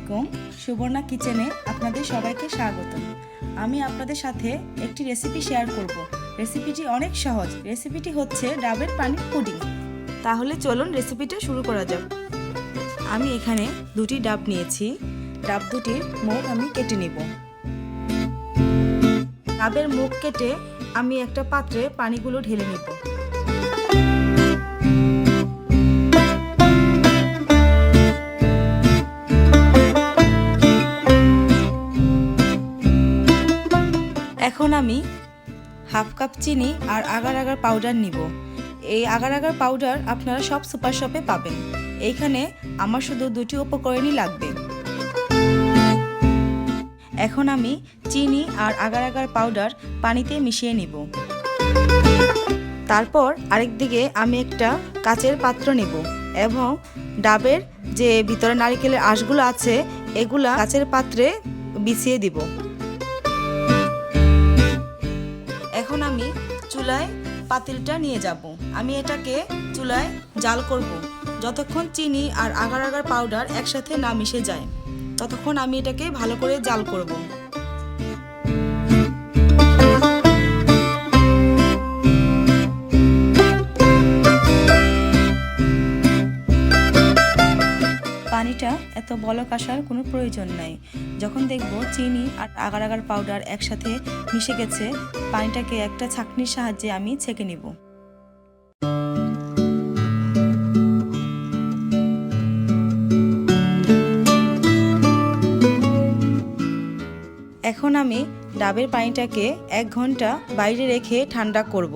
আলাইকুম, সুবর্ণা কিচেনে আপনাদের সবাইকে স্বাগতম। আমি আপনাদের সাথে একটি রেসিপি শেয়ার করব। রেসিপিটি অনেক সহজ। রেসিপিটি হচ্ছে ডাবের পানির পুডিং। তাহলে চলুন রেসিপিটা শুরু করা যাক। আমি এখানে দুটি ডাব নিয়েছি। ডাব দুটির মুখ আমি কেটে নিব। ডাবের মুখ কেটে আমি একটা পাত্রে পানিগুলো ঢেলে নিব। এখন আমি হাফ কাপ চিনি আর আগার আগার পাউডার নিব। এই আগার আগার পাউডার আপনারা সব সুপার শপে পাবেন। এইখানে আমার শুধু দুটি উপকরণই লাগবে। এখন আমি চিনি আর আগার আগার পাউডার পানিতে মিশিয়ে নিব। তারপর আরেক দিকে আমি একটা কাচের পাত্র নেব এবং ডাবের যে ভিতরে নারকেলের আঁশগুলো আছে এগুলা কাচের পাত্রে বিছিয়ে দিব। এখন আমি চুলায় পাতিলটা নিয়ে যাব। আমি এটাকে চুলায় জাল করব। যতক্ষণ চিনি আর আগার আগার পাউডার একসাথে না মিশে যায় ততক্ষণ আমি এটাকে ভালো করে জাল করব। পানিটা এত বলক আসার কোনো প্রয়োজন নাই। যখন দেখব চিনি আর আগার আগার পাউডার একসাথে মিশে গেছে, পানিটাকে একটা ছাঁকনির সাহায্যে আমি ছেঁকে নিব। এখন আমি ডাবের পানিটাকে 1 ঘন্টা বাইরে রেখে ঠান্ডা করব।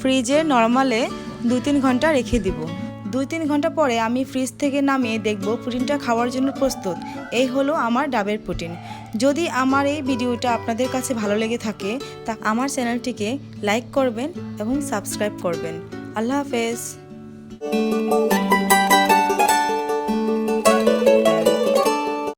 ফ্রিজে নরমালে 2-3 ঘন্টা রেখে দিব। 2-3 ঘন্টা পরে আমি ফ্রিজ থেকে নামিয়ে দেখব পুডিংটা খাওয়ার জন্য প্রস্তুত। এই হলো আমার ডাবের পুডিং। যদি আমার এই ভিডিওটা আপনাদের কাছে ভালো লেগে থাকে তা আমার চ্যানেলটিকে লাইক করবেন এবং সাবস্ক্রাইব করবেন। আল্লাহ হাফেজ।